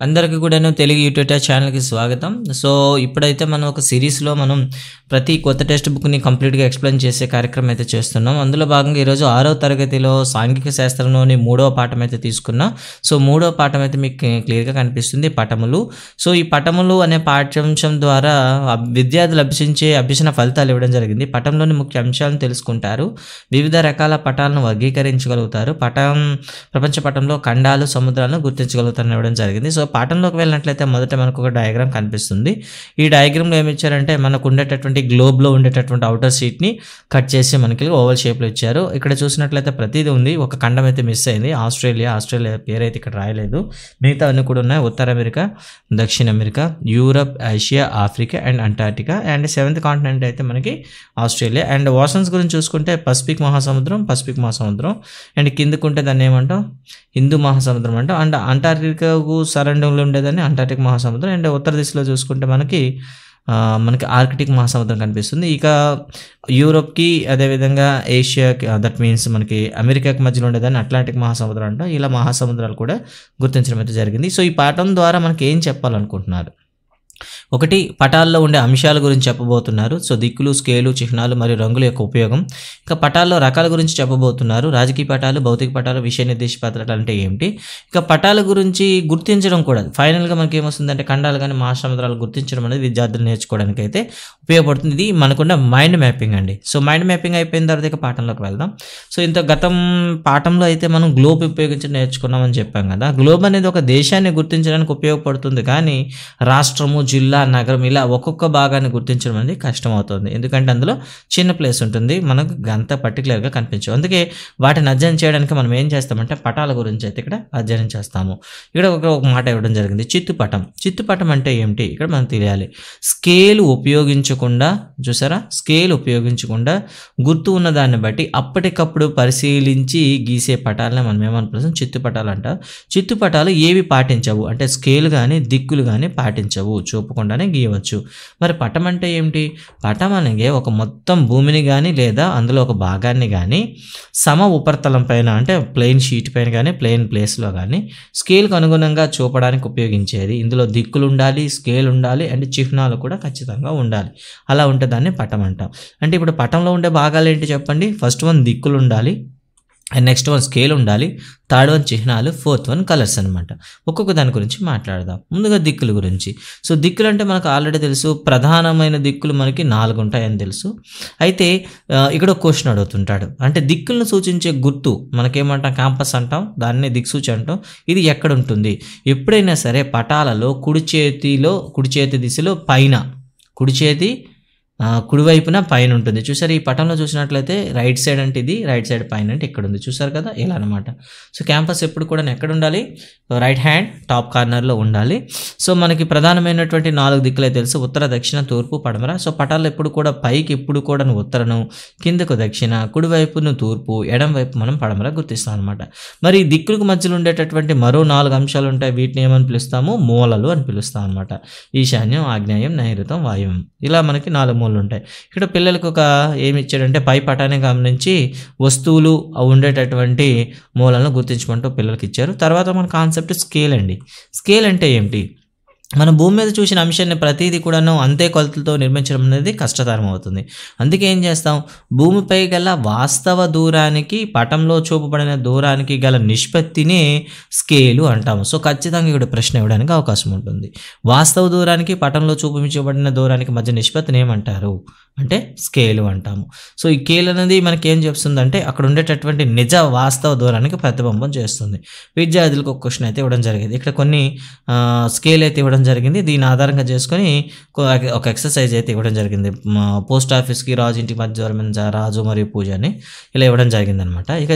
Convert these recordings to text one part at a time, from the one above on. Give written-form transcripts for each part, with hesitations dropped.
అందరికీ కూడాను తెలుగు యూట్యూబ్ ఛానల్కి స్వాగతం. సో ఇప్పుడైతే మనం ఒక సిరీస్లో ప్రతి కొత్త టెక్స్ట్ బుక్ని కంప్లీట్గా ఎక్స్ప్లెయిన్ చేసే కార్యక్రమం అయితే చేస్తున్నాం. అందులో భాగంగా ఈరోజు 6వ తరగతిలో సాంఘిక శాస్త్రంలోని 3వ పాఠం అయితే తీసుకున్నాం. సో 3వ పాఠం అయితే మీకు క్లియర్గా కనిపిస్తుంది, పటములు. సో ఈ పటములు అనే పాఠ్యాంశం ద్వారా విద్యార్థులు అభ్యసన ఫలితాలు ఇవ్వడం జరిగింది. పటంలోని ముఖ్య అంశాలను తెలుసుకుంటారు, వివిధ రకాల పటాలను వర్గీకరించగలుగుతారు, ప్రపంచ పటంలో ఖండాలు, సముద్రాలను గుర్తించగలుగుతారని ఇవ్వడం జరిగింది. సో పాఠంలోకి వెళ్ళినట్లయితే మొదట మనకు ఒక డయాగ్రామ్ కనిపిస్తుంది. ఈ డయాగ్రామ్లో ఏమి ఇచ్చారంటే మనకు ఉండేటటువంటి గ్లోబ్లో ఉండేటటువంటి అవుటర్ షీట్ని కట్ చేసి మనకి ఓవల్ షేప్లో ఇచ్చారు. ఇక్కడ చూసినట్లయితే ప్రతిదీ ఉంది, ఒక ఖండం అయితే మిస్ అయింది, ఆస్ట్రేలియా పేరు అయితే ఇక్కడ రాయలేదు. మిగతా అన్ని కూడా ఉన్నాయి, ఉత్తర అమెరికా, దక్షిణ America, Europe, Asia, Africa and Antarctica. And 7th continent అయితే మనకి ఆస్ట్రేలియా. అండ్ ఓషన్స్ గురించి చూసుకుంటే పసిఫిక్ మహాసముద్రం అండ్ కిందకుంటే దాన్ని ఏమంటాం, హిందూ మహాసముద్రం అంటాం. అండ్ అంటార్టికాకు సరౌండింగ్లో ఉండేదాన్ని అంటార్టిక్ మహాసముద్రం. అండ్ ఉత్తర దిశలో చూసుకుంటే మనకి ఆర్కిటిక్ మహాసముద్రం కనిపిస్తుంది. ఇక యూరోప్కి, అదేవిధంగా ఏషియాకి, దట్ మీన్స్ మనకి అమెరికాకి మధ్యలో ఉండేదాన్ని అట్లాంటిక్ మహాసముద్రం అంటాం. ఇలా మహాసముద్రాలు కూడా గుర్తించడం అయితే జరిగింది. సో ఈ పాఠం ద్వారా మనకి ఏం చెప్పాలనుకుంటున్నారు? ఒకటి, పటాల్లో ఉండే అంశాల గురించి చెప్పబోతున్నారు. సో దిక్కులు, స్కేలు, చిహ్నాలు మరియు రంగుల యొక్క ఉపయోగం. ఇక పటాల్లో రకాల గురించి చెప్పబోతున్నారు. రాజకీయ పటాలు, భౌతిక పటాలు, విషయ నిర్దేశ పత్రాలు అంటే ఏమిటి. ఇక పటాల గురించి గుర్తించడం కూడా ఫైనల్గా మనకి ఏమొస్తుందంటే ఖండాలు కానీ మహాసముద్రాలు గుర్తించడం అనేది విద్యార్థులు నేర్చుకోవడానికి అయితే ఉపయోగపడుతుంది. ఇది మనకున్న మైండ్ మ్యాపింగ్ అండి. సో మైండ్ మ్యాపింగ్ అయిపోయిన తర్వాత ఇక పాఠంలోకి వెళ్దాం. సో గతం పాఠంలో అయితే మనం గ్లోబ్ ఉపయోగించి నేర్చుకున్నామని చెప్పాం కదా. గ్లోబ్ అనేది ఒక దేశాన్ని గుర్తించడానికి ఉపయోగపడుతుంది, కానీ రాష్ట్రము, జిల్లా, నగరం ఇలా ఒక్కొక్క భాగాన్ని గుర్తించడం అనేది కష్టం అవుతుంది. ఎందుకంటే అందులో చిన్న ప్లేస్ ఉంటుంది, మనకు అంత పర్టికులర్గా కనిపించవు. అందుకే వాటిని అధ్యయనం చేయడానికి మనం ఏం చేస్తామంటే పటాల గురించి అయితే ఇక్కడ అధ్యయనం చేస్తాము. ఇక్కడ ఒక మాట ఇవ్వడం జరిగింది, చిత్తుపటం అంటే ఏమిటి ఇక్కడ మనం తెలియాలి. స్కేల్ ఉపయోగించకుండా, చూసారా, స్కేల్ ఉపయోగించకుండా గుర్తు ఉన్న దాన్ని బట్టి అప్పటికప్పుడు పరిశీలించి గీసే పటాలని మనం ఏమనుకుంటాం, చిత్తుపటాలు అంటారు. చిత్తుపటాలు ఏవి పాటించవు అంటే స్కేల్ కానీ దిక్కులు కానీ పాటించవు, చూపకుండానే గీయవచ్చు. మరి పటం అంటే ఏమిటి? పటం అనేది ఒక మొత్తం భూమిని కానీ లేదా అందులో ఒక భాగాన్ని కానీ సమ ఉపరితలం పైన అంటే ప్లెయిన్ షీట్ పైన కానీ ప్లెయిన్ ప్లేస్లో కానీ స్కేల్కు అనుగుణంగా చూపడానికి ఉపయోగించేది. ఇందులో దిక్కులు ఉండాలి, స్కేల్ ఉండాలి అండ్ చిహ్నాలు కూడా ఖచ్చితంగా ఉండాలి. అలా ఉంటే దాన్ని పటం అంటాం. అంటే ఇప్పుడు పటంలో ఉండే భాగాలు ఏంటి చెప్పండి. ఫస్ట్ వన్ దిక్కులు ఉండాలి, అండ్ నెక్స్ట్ వన్ స్కేల్ ఉండాలి, థర్డ్ వన్ చిహ్నాలు, ఫోర్త్ వన్ కలర్స్ అనమాట. ఒక్కొక్క దాని గురించి మాట్లాడదాం. ముందుగా దిక్కుల గురించి. సో దిక్కులు అంటే మనకు ఆల్రెడీ తెలుసు, ప్రధానమైన దిక్కులు మనకి 4 ఉంటాయని తెలుసు. అయితే ఇక్కడ ఒక క్వశ్చన్ అడుగుతుంటాడు, అంటే దిక్కులను సూచించే గుర్తు మనకేమంటాం, క్యాంపస్ అంటాం, దాన్ని దిక్సూచి అంటాం. ఇది ఎక్కడ ఉంటుంది? ఎప్పుడైనా సరే పటాలలో కుడి చేతి దిశలో పైన, కుడివైపున పైన ఉంటుంది. చూసారు, ఈ పటంలో చూసినట్లయితే రైట్ సైడ్ అంటే ఇది, రైట్ సైడ్ పైన అంటే ఇక్కడ ఉంది. చూసారు కదా, ఇలా అనమాట. సో క్యాంపస్ ఎప్పుడు కూడా ఎక్కడ ఉండాలి? రైట్ హ్యాండ్ టాప్ కార్నర్లో ఉండాలి. సో మనకి ప్రధానమైనటువంటి 4 దిక్కులే తెలుసు, ఉత్తర, దక్షిణ, తూర్పు, పడమర. సో పటాలు ఎప్పుడు కూడా పైకి ఎప్పుడు కూడా ఉత్తరను, కిందకు దక్షిణ, కుడివైపును తూర్పు, ఎడం వైపు మనం పడమర గుర్తిస్తాం అనమాట. మరి ఈ దిక్కులకు మధ్యలో ఉండేటటువంటి మరో 4 అంశాలు ఉంటాయి. వీటిని ఏమని పిలుస్తాము? మూలలు అని పిలుస్తాం అనమాట. ఈశాన్యం, ఆగ్నేయం, నైరుతం, వాయువ్యం, ఇలా మనకి 4 మూలలు ఉంటాయి. ఇక్కడ పిల్లలకు ఒక ఏమి ఇచ్చాడంటే పై పటాన్ని గమనించి వస్తువులు ఉండేటటువంటి మూలను గుర్తించమంటూ పిల్లలకి ఇచ్చారు. తర్వాత మన కాన్సెప్ట్ స్కేల్ అండి. స్కేల్ అంటే ఏమిటి? మనం భూమి మీద చూసిన అంశాన్ని ప్రతిదీ కూడాను అంతే కొలతలతో నిర్మించడం అనేది కష్టతరం అవుతుంది. అందుకే ఏం చేస్తాం, భూమిపై గల వాస్తవ దూరానికి పటంలో చూపబడిన దూరానికి గల నిష్పత్తిని స్కేలు అంటాము. సో ఖచ్చితంగా ఇక్కడ ప్రశ్న ఇవ్వడానికి అవకాశం ఉంటుంది. వాస్తవ దూరానికి పటంలో చూపించబడిన దూరానికి మధ్య నిష్పత్తిని ఏమంటారు అంటే స్కేలు అంటాము. సో ఈ స్కేల్ అనేది మనకి ఏం చెప్తుందంటే అక్కడ ఉండేటటువంటి నిజ వాస్తవ దూరానికి ప్రతిబింబం చేస్తుంది. విద్యార్థులకు ఒక క్వశ్చన్ అయితే ఇవ్వడం జరిగింది. ఇక్కడ కొన్ని స్కేల్ అయితే ఇవ్వడం జరిగింది. దీని ఆధారంగా చేసుకొని ఒక ఎక్సర్సైజ్ అయితే ఇవ్వడం జరిగింది. పోస్ట్ ఆఫీస్కి రాజు ఇంటికి మధ్య దూరం రాజు మరియు పూజ అని ఇలా ఇవ్వడం జరిగింది అనమాట. ఇక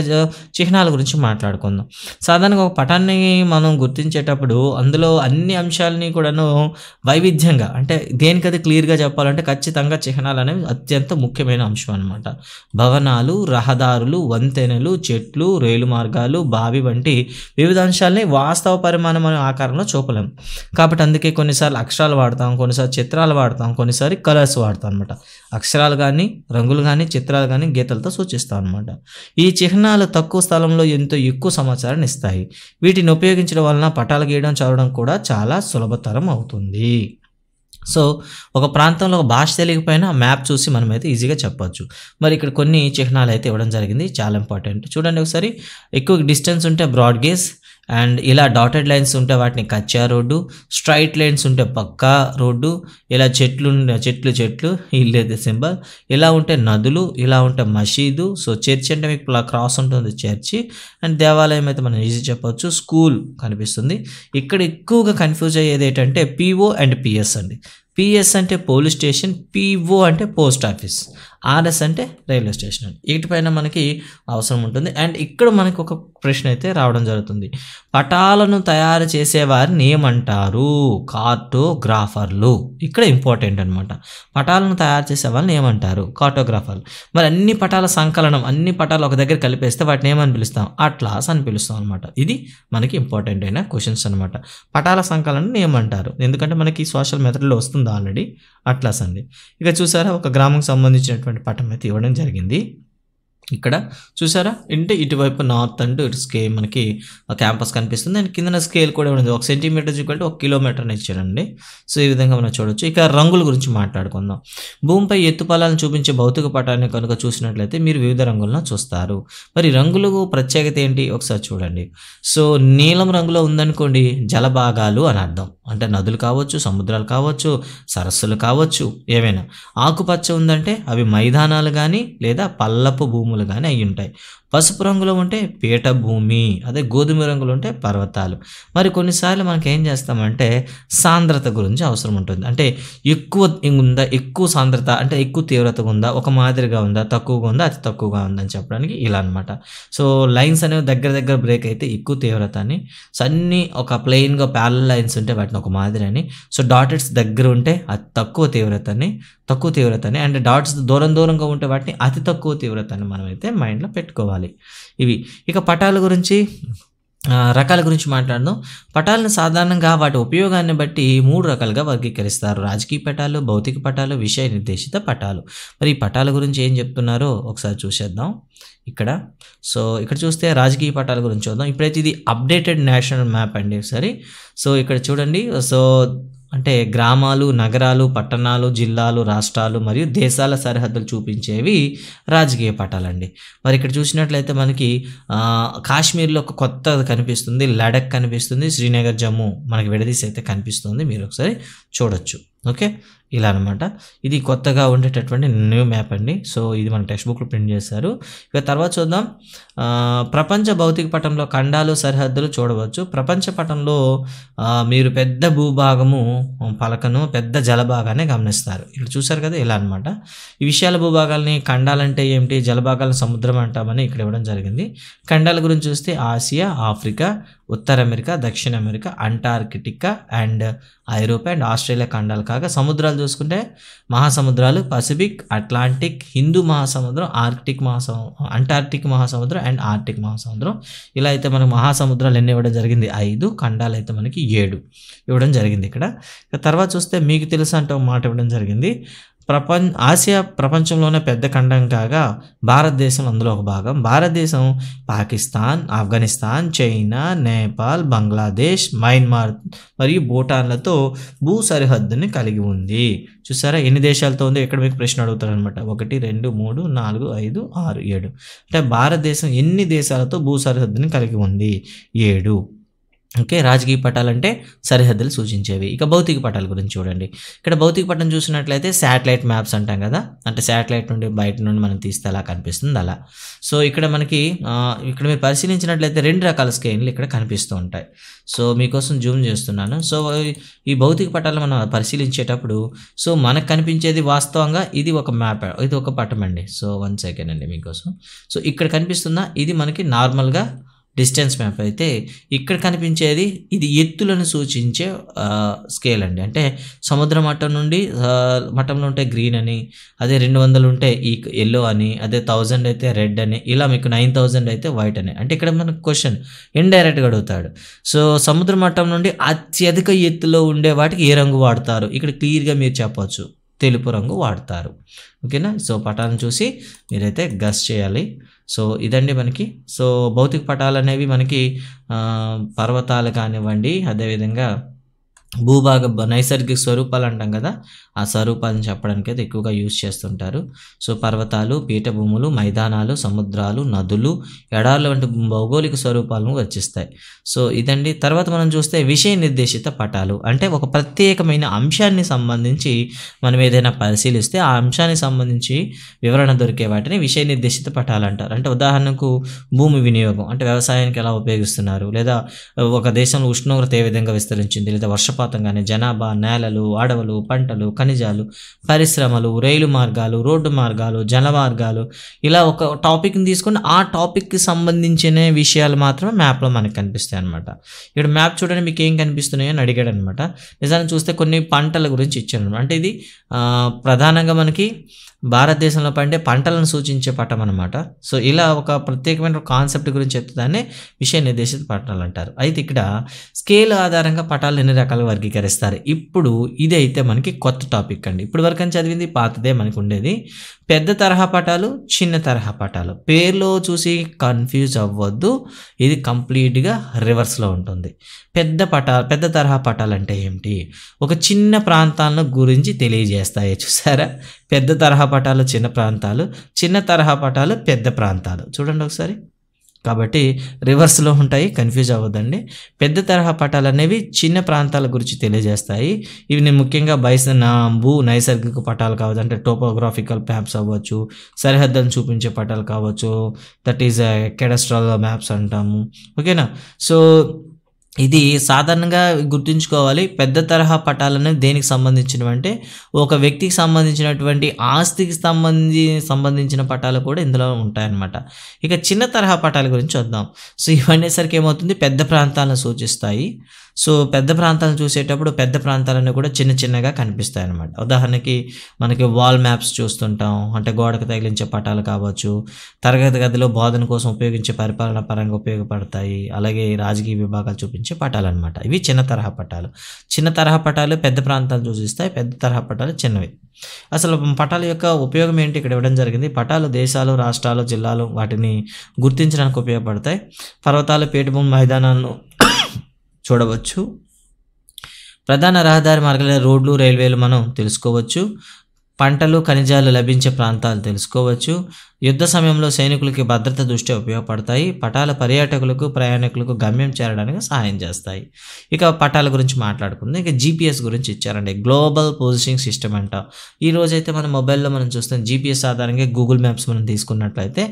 చిహ్నాల గురించి మాట్లాడుకుందాం. సాధారణంగా ఒక పటాన్ని మనం గుర్తించేటప్పుడు అందులో అన్ని అంశాలని కూడాను వైవిధ్యంగా అంటే దేనికది క్లియర్గా చెప్పాలంటే ఖచ్చితంగా చిహ్నాలు అనేవి అత్యంత ముఖ్యమైన అంశం అనమాట. భవనాలు, రహదారులు, వంతెనలు, చెట్లు, రైలు మార్గాలు, బావి వంటి వివిధ అంశాలని వాస్తవ పరిమాణం అనే ఆకారంలో చూపలేం. కాబట్టి అందుకే కొన్నిసార్లు అక్షరాలు వాడతాం, కొన్నిసార్లు చిత్రాలు వాడతాం, కొన్నిసారి కలర్స్ వాడతాం అనమాట. అక్షరాలు కానీ, రంగులు కానీ, చిత్రాలు కానీ గీతలతో సూచిస్తాం అనమాట. ఈ చిహ్నాలు తక్కువ స్థలంలో ఎంతో ఎక్కువ సమాచారాన్ని ఇస్తాయి. వీటిని ఉపయోగించడం వలన పటాలు గీయడం, చదవడం కూడా చాలా సులభతరం అవుతుంది. సో ఒక ప్రాంతంలో ఒక భాష తెలియకపోయినా మ్యాప్ చూసి మనమైతే ఈజీగా చెప్పొచ్చు. మరి ఇక్కడ కొన్ని చిహ్నాలు అయితే ఇవ్వడం జరిగింది, చాలా ఇంపార్టెంట్. చూడండి ఒకసారి. ఎక్కువ డిస్టెన్స్ ఉంటే బ్రాడ్ గేజ్, అండ్ ఇలా డాటెడ్ లైన్స్ ఉంటే వాటిని కచ్చా రోడ్డు, స్ట్రైట్ లైన్స్ ఉంటే పక్కా రోడ్డు, ఇలా చెట్లు ఇల్లు అయితే సింబల్, ఇలా ఉంటే నదులు, ఇలా ఉంటే మసీదు. సో చర్చ్ అంటే మీకు క్రాస్ ఉంటుంది, చర్చి. అండ్ దేవాలయం అయితే మనం ఈజీ చెప్పొచ్చు. స్కూల్ కనిపిస్తుంది. ఇక్కడ ఎక్కువగా కన్ఫ్యూజ్ అయ్యేది ఏంటంటే పిఓ అండ్ పిఎస్ అండి. పిఎస్ అంటే పోలీస్ స్టేషన్, పిఓ అంటే పోస్ట్ ఆఫీస్, ఆర్ఎస్ అంటే రైల్వే స్టేషన్ అండి. వీటిపైన మనకి అవసరం ఉంటుంది. అండ్ ఇక్కడ మనకి ఒక ప్రశ్న అయితే రావడం జరుగుతుంది. పటాలను తయారు చేసేవారిని ఏమంటారు? కార్టోగ్రాఫర్లు. ఇక్కడ ఇంపార్టెంట్ అనమాట. పటాలను తయారు చేసే వాళ్ళని ఏమంటారు? కార్టోగ్రాఫర్లు. మరి అన్ని పటాల సంకలనం, అన్ని పటాలు ఒక దగ్గర కలిపేస్తే వాటిని ఏమని పిలుస్తాం? అట్లాస్ అని పిలుస్తాం అనమాట. ఇది మనకి ఇంపార్టెంట్ అయిన క్వశ్చన్స్ అనమాట. పటాల సంకలనం ఏమంటారు? ఎందుకంటే మనకి సోషల్ మెథడ్లో వస్తుంది ఆల్రెడీ. అట్లాస్ అండి. ఇక చూసారా, ఒక గ్రామం సంబంధించినటువంటి పటం అయితే ఇవ్వడం జరిగింది. ఇక్కడ చూసారా, అంటే ఇటువైపు నార్త్ అండ్ ఇటు స్కేల్ మనకి క్యాంపస్ కనిపిస్తుంది. అండ్ కింద స్కేల్ కూడా ఉంది. 1 సెంటీమీటర్ ఈక్వల్ టు 1 కిలోమీటర్ ఇచ్చారండి. సో ఈ విధంగా మనం చూడొచ్చు. ఇక రంగుల గురించి మాట్లాడుకుందాం. భూమిపై ఎత్తుపల్లాలను చూపించే భౌతిక పటాన్ని కనుక చూసినట్లయితే మీరు వివిధ రంగులను చూస్తారు. మరి రంగులకు ప్రత్యేకత ఏంటి ఒకసారి చూడండి. సో నీలం రంగులో ఉందనుకోండి, జలభాగాలు అని అర్థం. అంటే నదులు కావచ్చు, సముద్రాలు కావచ్చు, సరస్సులు కావచ్చు, ఏవైనా. ఆకుపచ్చ ఉందంటే అవి మైదానాలు కానీ లేదా పల్లపు భూములు కానీ అయి ఉంటాయి. పసుపు రంగులో ఉంటే పీఠ భూమి, అదే గోధుమ రంగులో ఉంటే పర్వతాలు. మరి కొన్నిసార్లు మనకి ఏం చేస్తామంటే సాంద్రత గురించి అవసరం ఉంటుంది. అంటే ఎక్కువ ఉందా, ఎక్కువ సాంద్రత అంటే ఎక్కువ తీవ్రతగా ఉందా, ఒక మాదిరిగా ఉందా, తక్కువగా ఉందా, అతి తక్కువగా ఉందని చెప్పడానికి ఇలా అనమాట. సో లైన్స్ అనేవి దగ్గర బ్రేక్ అయితే ఎక్కువ తీవ్రత అని, సో అన్నీ ఒక ప్లెయిన్గా ప్యారల్ లైన్స్ ఉంటే వాటిని ఒక మాదిరి అని, సో డాటెడ్స్ దగ్గర ఉంటే అతి తక్కువ తీవ్రత అని, అండ్ డాట్స్ దూరంగా ఉంటే వాటిని అతి తక్కువ తీవ్రత అని మనమైతే మైండ్లో పెట్టుకోవాలి. ఇవి. ఇక పటాల గురించి, రకాల గురించి మాట్లాడదాం. పటాలను సాధారణంగా వాటి ఉపయోగాన్ని బట్టి 3 రకాలుగా వర్గీకరిస్తారు. రాజకీయ పటాలు, భౌతిక పటాలు, విషయ నిర్దేశిత పటాలు. మరి ఈ పటాల గురించి ఏం చెప్తున్నారో ఒకసారి చూసేద్దాం ఇక్కడ. సో ఇక్కడ చూస్తే రాజకీయ పటాల గురించి చూద్దాం. ఇప్పుడైతే ఇది అప్డేటెడ్ నేషనల్ మ్యాప్ అండి ఒకసారి. సో ఇక్కడ చూడండి. సో అంటే గ్రామాలు, నగరాలు, పట్టణాలు, జిల్లాలు, రాష్ట్రాలు మరియు దేశాల సరిహద్దులు చూపించేవి రాజకీయ పటాలండి. మరి ఇక్కడ చూసినట్లయితే మనకి కాశ్మీర్లో ఒక కొత్తది కనిపిస్తుంది, లడక్ కనిపిస్తుంది, శ్రీనగర్, జమ్మూ మనకి విడదీసి అయితే కనిపిస్తుంది. మీరు ఒకసారి చూడొచ్చు. ఓకే, ఇలా అనమాట. ఇది కొత్తగా ఉండేటటువంటి న్యూ మ్యాప్ అండి. సో ఇది మన టెక్స్ట్ బుక్లో ప్రింట్ చేశారు. ఇక తర్వాత చూద్దాం. ప్రపంచ భౌతిక పటంలో ఖండాలు, సరిహద్దులు చూడవచ్చు. ప్రపంచ పటంలో మీరు పెద్ద భూభాగము పలకను, పెద్ద జలభాగాన్ని గమనిస్తారు. ఇక్కడ చూసారు కదా, ఇలా అనమాట. ఈ విశాల భూభాగాల్ని ఖండాలంటే ఏమిటి, జలభాగాలను సముద్రం అంటామని ఇక్కడ ఇవ్వడం జరిగింది. ఖండాల గురించి చూస్తే ఆసియా, ఆఫ్రికా, ఉత్తర అమెరికా, దక్షిణ అమెరికా, అంటార్కిటికా అండ్ ఐరోపా అండ్ ఆస్ట్రేలియా ఖండాలు కాగా, సముద్రాలు చూసుకుంటే మహాసముద్రాలు పసిఫిక్, అట్లాంటిక్, హిందూ మహాసముద్రం, అంటార్క్టిక్ మహాసముద్రం అండ్ ఆర్టిక్ మహాసముద్రం. ఇలా అయితే మనకు మహాసముద్రాలు ఎన్ని ఇవ్వడం జరిగింది? 5. ఖండాలు అయితే మనకి 7 ఇవ్వడం జరిగింది ఇక్కడ. తర్వాత చూస్తే మీకు తెలుసు అంటే ఒక మాట ఇవ్వడం జరిగింది. ఆసియా ప్రపంచంలోనే పెద్ద ఖండం కాగా భారతదేశం అందులో ఒక భాగం. భారతదేశం పాకిస్తాన్, ఆఫ్ఘనిస్తాన్, చైనా, నేపాల్, బంగ్లాదేశ్, మయన్మార్ మరియు భూటాన్లతో భూ సరిహద్దుని కలిగి ఉంది. చూసారా ఎన్ని దేశాలతో ఉందో ఇక్కడ మీకు ప్రశ్న అడుగుతారు అనమాట. 1, 2, 3, 4, 5, 6, 7 అంటే భారతదేశం ఎన్ని దేశాలతో భూ సరిహద్దుని కలిగి ఉంది? 7. ఓకే, రాజకీయ పటాలంటే సరిహద్దులు సూచించేవి. ఇక భౌతిక పటాల గురించి చూడండి. ఇక్కడ భౌతిక పటం చూసినట్లయితే శాటిలైట్ మ్యాప్స్ అంటాం కదా, అంటే శాటిలైట్ నుండి బయట నుండి మనం తీస్తే అలా కనిపిస్తుంది అలా. సో ఇక్కడ మనకి ఇక్కడ మీరు పరిశీలించినట్లయితే 2 రకాల స్కేన్లు ఇక్కడ కనిపిస్తూ ఉంటాయి. సో మీకోసం జూమ్ చేస్తున్నాను. సో ఈ భౌతిక పటాలు మనం పరిశీలించేటప్పుడు సో మనకు కనిపించేది వాస్తవంగా ఇది ఒక మ్యాప్, ఇది ఒక పటం అండి. సో 1 సెకండ్ అండి మీకోసం. సో ఇక్కడ కనిపిస్తుందా, ఇది మనకి నార్మల్గా డిస్టెన్స్ మ్యాప్ అయితే ఇక్కడ కనిపించేది ఇది ఎత్తులను సూచించే స్కేల్ అండి. అంటే సముద్ర మట్టం నుండి మట్టంలో ఉంటే గ్రీన్ అని, అదే 200 ఉంటే ఈ ఎల్లో అని, అదే 1000 అయితే రెడ్ అని, ఇలా మీకు 9000 అయితే వైట్ అని. అంటే ఇక్కడ మనకు క్వశ్చన్ ఇండైరెక్ట్గా అడుగుతాడు. సో సముద్ర మట్టం నుండి అత్యధిక ఎత్తులో ఉండే వాటికి ఏ రంగు వాడతారు, ఇక్కడ క్లియర్గా మీరు చెప్పవచ్చు తెలుపు రంగు వాడతారు. ఓకేనా. సో పటాలను చూసి మీరైతే గస్ చేయాలి. సో ఇదండి మనకి. సో భౌతిక పటాలు అనేవి మనకి పర్వతాలు కానివ్వండి, అదేవిధంగా భూభాగ నైసర్గిక స్వరూపాలు అంటాం కదా, ఆ స్వరూపాలను చెప్పడానికి అయితే ఎక్కువగా యూజ్ చేస్తుంటారు. సో పర్వతాలు, పీఠభూములు, మైదానాలు, సముద్రాలు, నదులు, ఎడార్లు వంటి భౌగోళిక స్వరూపాలను రచిస్తాయి. సో ఇదండి. తర్వాత మనం చూస్తే విషయ నిర్దేశిత పటాలు అంటే ఒక ప్రత్యేకమైన అంశాన్ని సంబంధించి మనం ఏదైనా పరిశీలిస్తే ఆ అంశానికి సంబంధించి వివరణ దొరికే వాటిని విషయ నిర్దేశిత పటాలు అంటారు. అంటే ఉదాహరణకు భూమి వినియోగం అంటే వ్యవసాయానికి ఎలా ఉపయోగిస్తున్నారు, లేదా ఒక దేశంలో ఉష్ణోగ్రత ఏ విధంగా విస్తరించింది, లేదా వర్షపాతం కానీ, జనాభా, నేలలు, అడవులు, పంటలు, ఖనిజాలు, పరిశ్రమలు, రైలు మార్గాలు, రోడ్డు మార్గాలు, జల మార్గాలు, ఇలా ఒక టాపిక్ని తీసుకొని ఆ టాపిక్కి సంబంధించిన విషయాలు మాత్రమే మ్యాప్లో మనకు కనిపిస్తాయి అనమాట. ఇక్కడ మ్యాప్ చూడండి మీకు ఏం కనిపిస్తున్నాయో అని అడిగాడు అనమాట. నిజాన్ని చూస్తే కొన్ని పంటల గురించి ఇచ్చాను. అంటే ఇది ప్రధానంగా మనకి భారతదేశంలో పండే పంటలను సూచించే పటం అనమాట. సో ఇలా ఒక ప్రత్యేకమైన కాన్సెప్ట్ గురించి చెప్తుందాన్ని విషయ నిర్దేశిత పటాలు అంటారు. అయితే ఇక్కడ స్కేల్ ఆధారంగా పటాలు ఎన్ని రకాలుగా వర్గీకరిస్తారు. ఇప్పుడు ఇది అయితే మనకి కొత్త టాపిక్ అండి. ఇప్పుడు వరకు చదివింది పాతదే మనకు ఉండేది. పెద్ద తరహా పటాలు, చిన్న తరహా పటాలు. పేర్లో చూసి కన్ఫ్యూజ్ అవ్వద్దు, ఇది కంప్లీట్గా రివర్స్లో ఉంటుంది. పెద్ద తరహా పటాలు అంటే ఏమిటి, ఒక చిన్న ప్రాంతాలను గురించి తెలియజేస్తాయి. చూసారా, పెద్ద తరహా పటాలు చిన్న ప్రాంతాలు, చిన్న తరహా పటాలు పెద్ద ప్రాంతాలు. చూడండి ఒకసారి. కాబట్టి రివర్స్లో ఉంటాయి, కన్ఫ్యూజ్ అవ్వద్దండి. పెద్ద తరహా పటాలు అనేవి చిన్న ప్రాంతాల గురించి తెలియజేస్తాయి. ఇవి నేను ముఖ్యంగా భూ నైసర్గిక పటాలు కావచ్చు, అంటే టోపోగ్రాఫికల్ మ్యాప్స్ అవ్వచ్చు, సరిహద్దులను చూపించే పటాలు కావచ్చు, దట్ ఈజ్ కెడస్ట్రల్ మ్యాప్స్ అంటాము. ఓకేనా. సో ఇది సాధారణంగా గుర్తుంచుకోవాలి. పెద్ద తరహా పటాలను దేనికి సంబంధించినవి అంటే ఒక వ్యక్తికి సంబంధించినటువంటి ఆస్తికి సంబంధించిన పటాలు కూడా ఇందులో ఉంటాయన్నమాట. ఇక చిన్న తరహా పటాల గురించి చూద్దాం. సో ఇవనేసరికి ఏమవుతుంది, పెద్ద ప్రాంతాలను సూచిస్తాయి. సో పెద్ద ప్రాంతాలను చూసేటప్పుడు పెద్ద ప్రాంతాలన్నీ కూడా చిన్న చిన్నగా కనిపిస్తాయి అన్నమాట. ఉదాహరణకి మనకి వాల్ మ్యాప్స్ చూస్తుంటాం, అంటే గోడకు తగిలించే పటాలు కావచ్చు, తరగతి గదిలో బోధన కోసం ఉపయోగించే పరిపాలన పరంగా ఉపయోగపడతాయి, అలాగే రాజకీయ విభాగాలు చూపించే పటాలు అనమాట. ఇవి చిన్న తరహా పటాలు. చిన్న తరహా పటాలు పెద్ద ప్రాంతాలు సూచిస్తాయి, పెద్ద తరహా పటాలు చిన్నవి. అసలు పటాల యొక్క ఉపయోగం ఏంటి ఇక్కడ ఇవ్వడం జరిగింది. పటాలు దేశాలు, రాష్ట్రాలు, జిల్లాలు వాటిని గుర్తించడానికి ఉపయోగపడతాయి. పర్వతాలు, పీఠభూమి, మైదానాలను చూడవచ్చు. ప్రధాన రహదారి మార్గాల రోడ్లు, రైల్వేలు మనం తెలుసుకోవచ్చు. పంటలు, ఖనిజాలు లభించే ప్రాంతాలు తెలుసుకోవచ్చు. యుద్ధ సమయంలో సైనికులకి భద్రత దృష్ట్యా ఉపయోగపడతాయి. పటాల పర్యాటకులకు, ప్రయాణికులకు గమ్యం చేరడానికి సహాయం చేస్తాయి. ఇక పటాల గురించి మాట్లాడుకుందాం. ఇక జీపీఎస్ గురించి ఇచ్చారండి, గ్లోబల్ పొజిషనింగ్ సిస్టమ్ అంట. ఈ రోజైతే మన మొబైల్లో మనం చూస్తాం జీపీఎస్ ఆధారంగా గూగుల్ మ్యాప్స్ మనం తీసుకున్నట్లయితే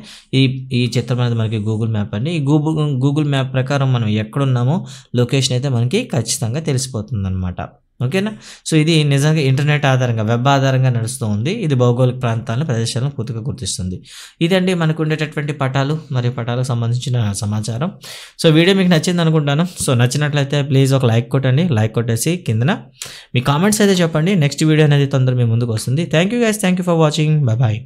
ఈ చిత్రం అనేది మనకి గూగుల్ మ్యాప్ అండి. ఈ గూగుల్ మ్యాప్ ప్రకారం మనం ఎక్కడున్నామో లొకేషన్ అయితే మనకి ఖచ్చితంగా తెలిసిపోతుంది అనమాట. ఓకేనా. సో ఇది నిజంగా ఇంటర్నెట్ ఆధారంగా, వెబ్ ఆధారంగా నడుస్తూ ఉంది. ఇది భౌగోళిక ప్రాంతాలను, ప్రదేశాలను పూర్తిగా గుర్తిస్తుంది. ఇదండి మనకు ఉండేటటువంటి పటాలు మరియు పటాలకు సంబంధించిన సమాచారం. సో వీడియో మీకు నచ్చింది అనుకుంటాను. సో నచ్చినట్లయితే ప్లీజ్ ఒక లైక్ కొట్టండి. లైక్ కొట్టేసి కిందన మీ కామెంట్స్ అయితే చెప్పండి. నెక్స్ట్ వీడియో అనేది తొందరగా మీ ముందుకు వస్తుంది. Thank you guys, thank you for watching. Bye.